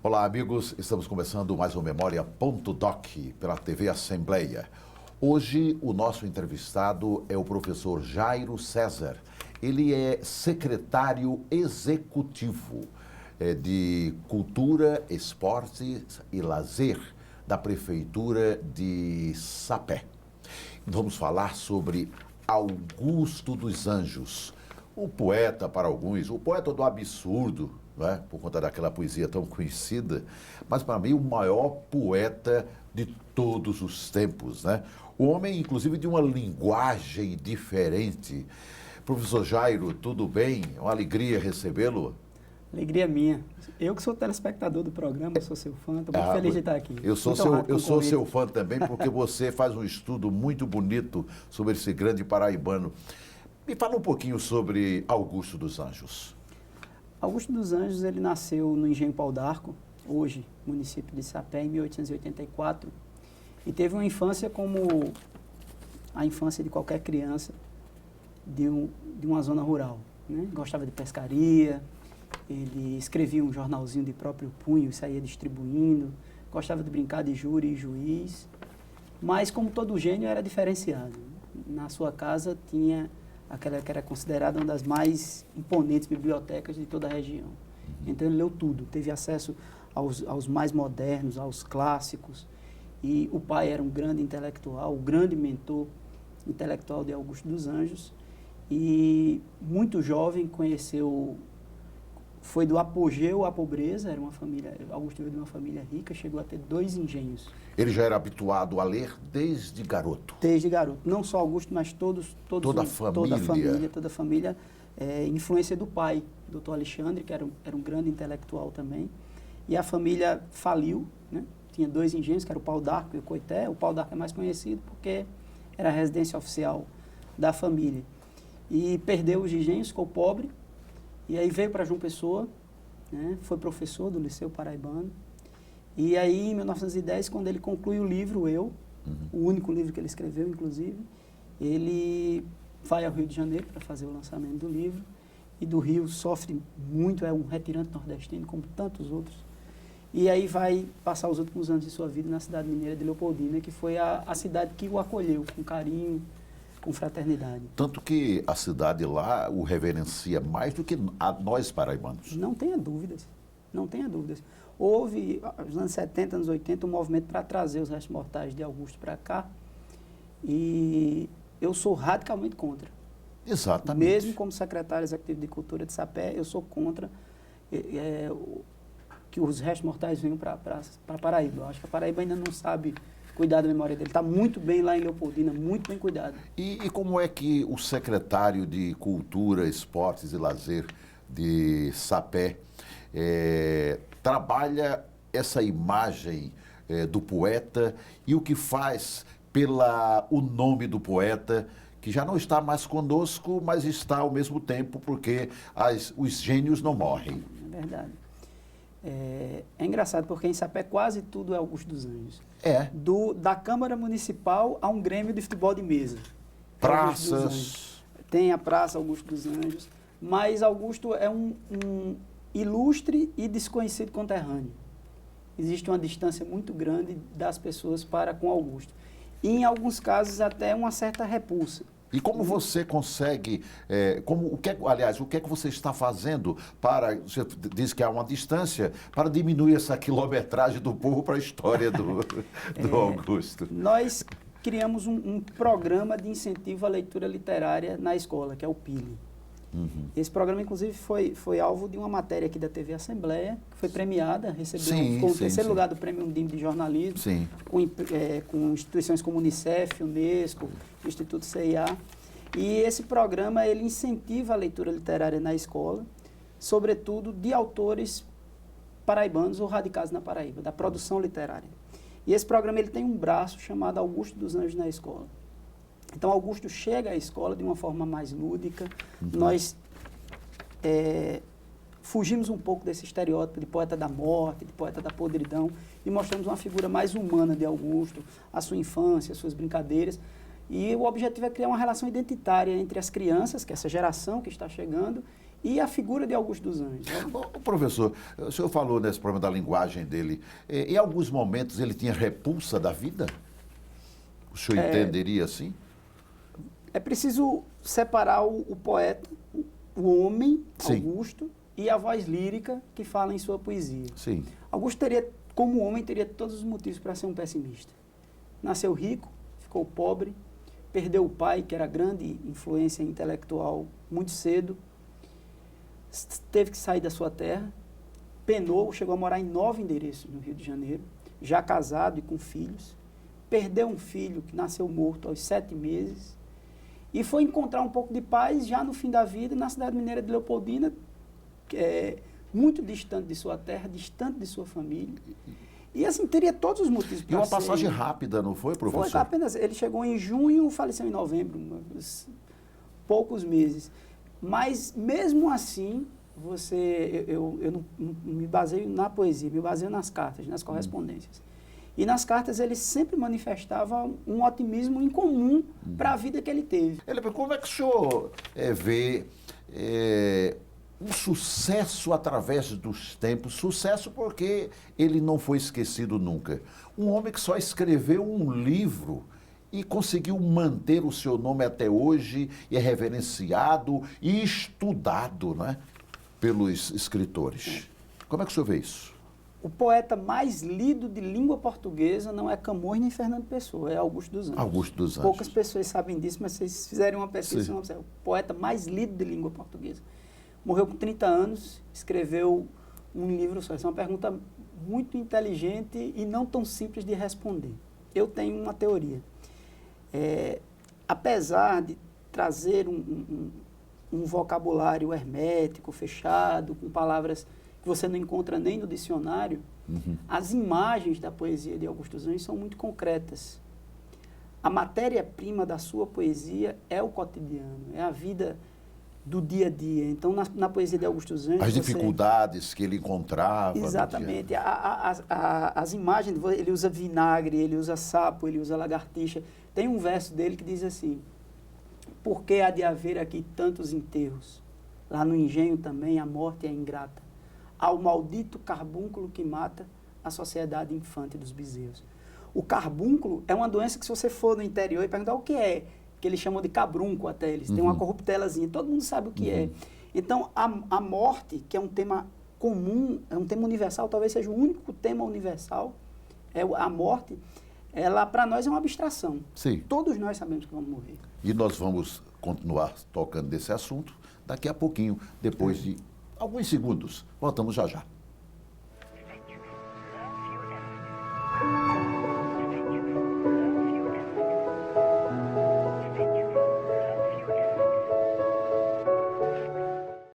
Olá, amigos. Estamos começando mais um Memória.doc pela TV Assembleia. Hoje, o nosso entrevistado é o professor Jairo César. Ele é secretário executivo de Cultura, Esportes e Lazer da Prefeitura de Sapé. Vamos falar sobre Augusto dos Anjos, o poeta para alguns, o poeta do absurdo, né? Por conta daquela poesia tão conhecida, mas para mim o maior poeta de todos os tempos, né? O homem, inclusive, de uma linguagem diferente. Professor Jairo, tudo bem? É uma alegria recebê-lo. Alegria minha. Eu que sou telespectador do programa, sou seu fã, estou muito feliz de estar aqui. Eu sou seu fã também, porque você faz um estudo muito bonito sobre esse grande paraibano. Me fala um pouquinho sobre Augusto dos Anjos. Augusto dos Anjos, ele nasceu no Engenho Pau d'Arco, hoje município de Sapé, em 1884, e teve uma infância como a infância de qualquer criança de uma zona rural, né? Gostava de pescaria, ele escrevia um jornalzinho de próprio punho e saía distribuindo, gostava de brincar de júri e juiz, mas como todo gênio era diferenciado. Na sua casa tinha aquela que era considerada uma das mais imponentes bibliotecas de toda a região. Então ele leu tudo, teve acesso aos mais modernos, aos clássicos, e o pai era um grande intelectual, o grande mentor intelectual de Augusto dos Anjos, e muito jovem foi do apogeu à pobreza, era uma família, Augusto veio de uma família rica, chegou a ter 2 engenhos. Ele já era habituado a ler desde garoto? Desde garoto. Não só Augusto, mas toda a família, influência do pai, Dr. Alexandre, que era um grande intelectual também. E a família faliu, né? Tinha 2 engenhos, que era o Pau d'Arco e o Coité. O Pau d'Arco é mais conhecido porque era a residência oficial da família. E perdeu os engenhos, ficou pobre. E aí veio para João Pessoa, né? Foi professor do Liceu Paraibano. E aí, em 1910, quando ele conclui o livro Eu, o único livro que ele escreveu, inclusive, ele vai ao Rio de Janeiro para fazer o lançamento do livro. E do Rio sofre muito, é um retirante nordestino, como tantos outros. E aí vai passar os últimos anos de sua vida na cidade mineira de Leopoldina, que foi a cidade que o acolheu com carinho, com fraternidade. Tanto que a cidade lá o reverencia mais do que nós paraibanos. Não tenha dúvidas, não tenha dúvidas. Houve, nos anos 70, anos 80, um movimento para trazer os restos mortais de Augusto para cá, e eu sou radicalmente contra. Exatamente. Mesmo como secretário executivo de Cultura de Sapé, eu sou contra que os restos mortais venham para Paraíba. Eu acho que a Paraíba ainda não sabe cuidar da memória dele. Está muito bem lá em Leopoldina, muito bem cuidado. E como é que o secretário de Cultura, Esportes e Lazer de Sapé trabalha essa imagem do poeta e o que faz o nome do poeta, que já não está mais conosco, mas está ao mesmo tempo, porque os gênios não morrem. É verdade. É engraçado, porque em Sapé quase tudo é Augusto dos Anjos. Da Câmara Municipal a um grêmio de futebol de mesa. Praças. Tem a Praça Augusto dos Anjos, mas Augusto é um ilustre e desconhecido conterrâneo. Existe uma distância muito grande das pessoas para com Augusto. E, em alguns casos, até uma certa repulsa. E como você consegue, o que é que você está fazendo você diz que há uma distância, para diminuir essa quilometragem do povo para a história do Augusto? Nós criamos um programa de incentivo à leitura literária na escola, que é o PILE. Esse programa, inclusive, foi alvo de uma matéria aqui da TV Assembleia, que foi premiada, ficou no terceiro lugar do Prêmio Undime de Jornalismo, com instituições como Unicef, Unesco, Instituto CIA. E esse programa, ele incentiva a leitura literária na escola, sobretudo de autores paraibanos ou radicados na Paraíba, da produção literária. E esse programa ele tem um braço chamado Augusto dos Anjos na Escola. Então, Augusto chega à escola de uma forma mais lúdica. Nós fugimos um pouco desse estereótipo de poeta da morte, de poeta da podridão, e mostramos uma figura mais humana de Augusto, a sua infância, as suas brincadeiras. E o objetivo é criar uma relação identitária entre as crianças, que é essa geração que está chegando, e a figura de Augusto dos Anjos. Bom, professor, o senhor falou nesse problema da linguagem dele. Em alguns momentos ele tinha repulsa da vida? O senhor entenderia assim? É preciso separar o poeta, o homem, Sim. Augusto, e a voz lírica que fala em sua poesia. Sim. Augusto teria, como homem, teria todos os motivos para ser um pessimista. Nasceu rico, ficou pobre, perdeu o pai, que era grande influência intelectual, muito cedo, teve que sair da sua terra, penou, chegou a morar em 9 endereços no Rio de Janeiro, já casado e com filhos, perdeu um filho que nasceu morto aos 7 meses, e foi encontrar um pouco de paz já no fim da vida na cidade mineira de Leopoldina, que é muito distante de sua terra, distante de sua família. E assim, teria todos os motivos para ser... E uma passagem rápida, não foi, professor? Foi apenas... Ele chegou em junho, faleceu em novembro, poucos meses. Mas, mesmo assim, eu não me baseio na poesia, me baseio nas cartas, nas correspondências. E nas cartas ele sempre manifestava um otimismo incomum para a vida que ele teve. Como é que o senhor vê um sucesso através dos tempos? Sucesso porque ele não foi esquecido nunca. Um homem que só escreveu um livro e conseguiu manter o seu nome até hoje, e é reverenciado e estudado, né, pelos escritores. Como é que o senhor vê isso? O poeta mais lido de língua portuguesa não é Camões nem Fernando Pessoa, é Augusto dos Anjos. Augusto dos Anjos. Poucas pessoas sabem disso, mas se vocês fizerem uma pesquisa, vão observar. O poeta mais lido de língua portuguesa. Morreu com 30 anos, escreveu um livro só. Essa é uma pergunta muito inteligente e não tão simples de responder. Eu tenho uma teoria. Apesar de trazer um vocabulário hermético, fechado, com palavras que você não encontra nem no dicionário, as imagens da poesia de Augusto dos Anjos são muito concretas. A matéria-prima da sua poesia é o cotidiano, é a vida do dia a dia. Então, na poesia de Augusto dos Anjos... As dificuldades que ele encontrava. Exatamente. As imagens, ele usa vinagre, ele usa sapo, ele usa lagartixa. Tem um verso dele que diz assim: por que há de haver aqui tantos enterros? Lá no engenho também a morte é ingrata. Ao maldito carbúnculo que mata a sociedade infante dos bezerros. O carbúnculo é uma doença que, se você for no interior e perguntar o que é, que eles chamam de cabrunco até, eles têm uma corruptelazinha, todo mundo sabe o que é. Então, a morte, que é um tema comum, é um tema universal, talvez seja o único tema universal, a morte, ela para nós é uma abstração. Sim. Todos nós sabemos que vamos morrer. E nós vamos continuar tocando desse assunto daqui a pouquinho, depois de alguns segundos. Voltamos já já.